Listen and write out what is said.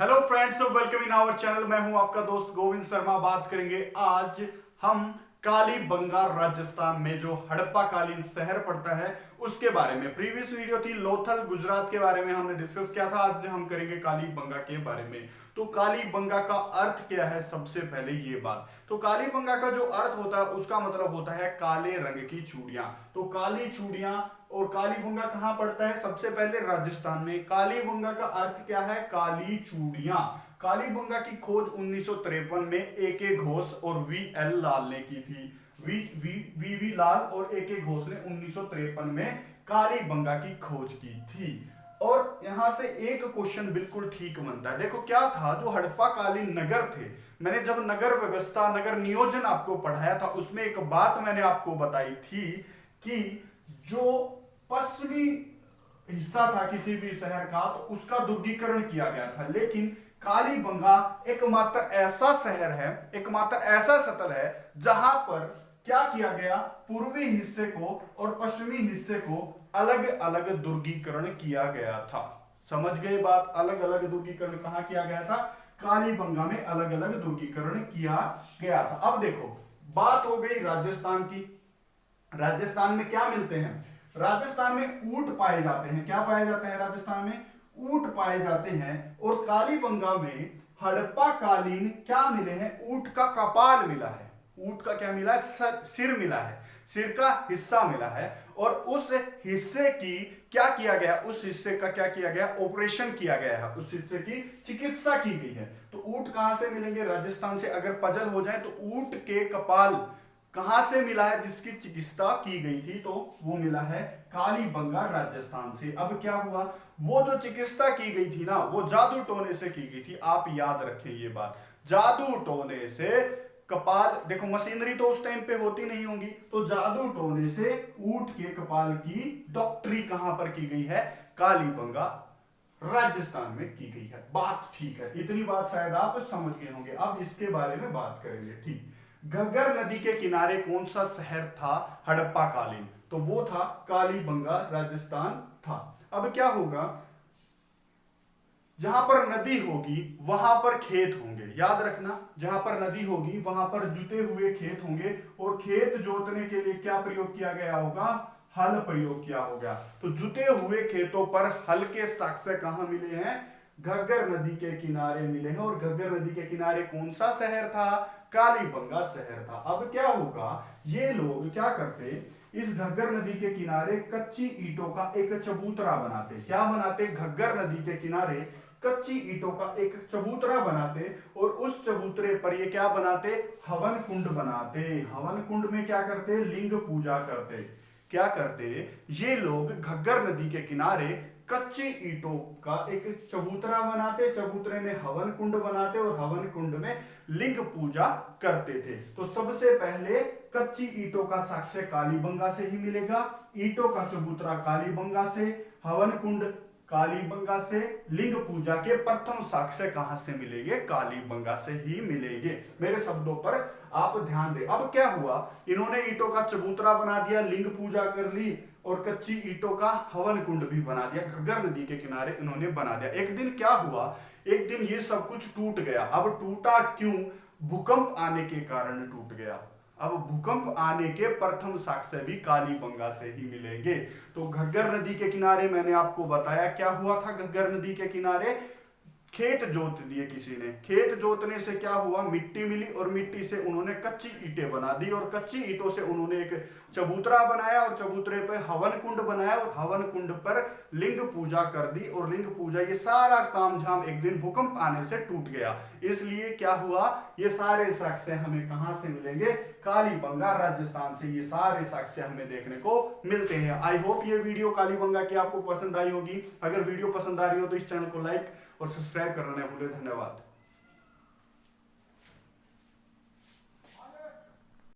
Hello friends, welcome in our channel. मैं हूं आपका दोस्त गोविंद शर्मा। बात करेंगे आज हम कालीबंगा राजस्थान में जो हड़प्पा कालीन शहर पड़ता है उसके बारे में। प्रीवियस वीडियो थी लोथल गुजरात के बारे में, हमने डिस्कस किया था। आज हम करेंगे कालीबंगा के बारे में। तो कालीबंगा का अर्थ क्या है, सबसे पहले ये बात। तो कालीबंगा का जो अर्थ होता है उसका मतलब होता है काले रंग की चूड़ियां। तो काली चूड़ियां और कालीबंगा कहां पड़ता है, सबसे पहले राजस्थान में। कालीबंगा का अर्थ क्या है, काली चूड़ियां। कालीबंगा की खोज 1953 में ए.के. घोष और वी.एल. लाल ने की थी। वी लाल और ए.के. घोष ने 1953 में कालीबंगा की खोज की थी। और यहां से एक क्वेश्चन बिल्कुल ठीक बनता है। देखो क्या था, जो हड़प्पा कालीन नगर थे, मैंने जब नगर व्यवस्था नगर नियोजन आपको पढ़ाया था उसमें एक बात मैंने आपको बताई थी कि जो पश्चिमी हिस्सा था किसी भी शहर का तो उसका दुर्गीकरण किया गया था। लेकिन कालीबंगा एकमात्र ऐसा शहर है, एकमात्र ऐसा शतल है जहां पर क्या किया गया, पूर्वी हिस्से को और पश्चिमी हिस्से को अलग अलग दुर्गीकरण किया गया था। समझ गए बात। अलग अलग दुर्गीकरण कहां किया गया था, कालीबंगा में अलग अलग दुर्गीकरण किया गया था। अब देखो बात हो गई राजस्थान की। राजस्थान में क्या मिलते हैं, राजस्थान में ऊंट पाए जाते हैं। क्या पाए जाते हैं, राजस्थान में ऊंट पाए जाते हैं। और कालीबंगा में हड़प्पा कालीन क्या मिले हैं, ऊंट का कपाल मिला है। ऊंट का क्या मिला है, सिर मिला है, सिर का हिस्सा मिला है। और उस हिस्से की क्या किया गया, उस हिस्से का क्या किया गया, ऑपरेशन किया गया है, उस हिस्से की चिकित्सा की गई है। तो ऊंट कहां से मिलेंगे, राजस्थान से। अगर पजल हो जाए तो ऊंट के कपाल कहां से मिला है जिसकी चिकित्सा की गई थी, तो वो मिला है कालीबंगा राजस्थान से। अब क्या हुआ, वो जो चिकित्सा की गई थी ना, वो जादू टोने से की गई थी। आप याद रखें ये बात, जादू टोने से कपाल। देखो मशीनरी तो उस टाइम पे होती नहीं होगी, तो जादू टोने से ऊंट के कपाल की डॉक्टरी कहां पर की गई है, कालीबंगा राजस्थान में की गई है। बात ठीक है, इतनी बात शायद आप समझ गए होंगे। अब इसके बारे में बात करेंगे। ठीक, घग्गर नदी के किनारे कौन सा शहर था हड़प्पा कालीन, तो वो था कालीबंगा राजस्थान था। अब क्या होगा, जहां पर नदी होगी वहां पर खेत होंगे। याद रखना, जहां पर नदी होगी वहां पर जुते हुए खेत होंगे। और खेत जोतने के लिए क्या प्रयोग किया गया होगा, हल प्रयोग किया होगा। तो जुते हुए खेतों पर हल के साक्ष्य कहां मिले हैं, घग्गर नदी के किनारे मिले हैं। और घग्गर नदी के किनारे कौन सा शहर था, कालीबंगा शहर था। अब क्या होगा, ये लोग क्या करते, इस घग्गर नदी के किनारे कच्ची ईंटों का एक चबूतरा बनाते। क्या बनाते, घग्गर नदी के किनारे कच्ची ईंटों का एक चबूतरा बनाते। और उस चबूतरे पर ये क्या बनाते, हवन कुंड बनाते। हवन कुंड में क्या करते, लिंग पूजा करते। क्या करते, ये लोग घग्गर नदी के किनारे कच्ची ईंटों का एक चबूतरा बनाते, चबूतरे में हवन कुंड बनाते और हवन कुंड में लिंग पूजा करते थे। तो सबसे पहले कच्ची ईंटों का साक्ष्य कालीबंगा से ही मिलेगा, ईंटों का चबूतरा कालीबंगा से, हवन कुंड कालीबंगा से, लिंग पूजा के प्रथम साक्ष्य कहां से मिलेंगे, कालीबंगा से ही मिलेंगे। मेरे शब्दों पर आप ध्यान दें। अब क्या हुआ, इन्होंने ईंटों का चबूतरा बना दिया, लिंग पूजा कर ली और कच्ची ईंटों का हवन कुंड भी बना दिया, घग्गर नदी के किनारे इन्होंने बना दिया। एक दिन क्या हुआ, एक दिन ये सब कुछ टूट गया। अब टूटा क्यों, भूकंप आने के कारण टूट गया। अब भूकंप आने के प्रथम साक्ष्य भी कालीबंगा से ही मिलेंगे। तो घग्गर नदी के किनारे मैंने आपको बताया क्या हुआ था, घग्गर नदी के किनारे खेत जोत दिए किसी ने। खेत जोतने से क्या हुआ, मिट्टी मिली और मिट्टी से उन्होंने कच्ची ईंटें बना दी और कच्ची ईंटों से उन्होंने एक चबूतरा बनाया और चबूतरे पर हवन कुंड बनाया और हवन कुंड पर लिंग पूजा कर दी। और लिंग पूजा ये सारा तामझाम एक दिन भूकंप आने से टूट गया। इसलिए क्या हुआ, ये सारे साक्ष्य हमें कहां से मिलेंगे, कालीबंगा राजस्थान से ये सारे साक्ष्य हमें देखने को मिलते हैं। आई होप ये वीडियो कालीबंगा की आपको पसंद आई होगी। अगर वीडियो पसंद आ रही हो तो इस चैनल को लाइक और सब्सक्राइब करना न भूलें। धन्यवाद।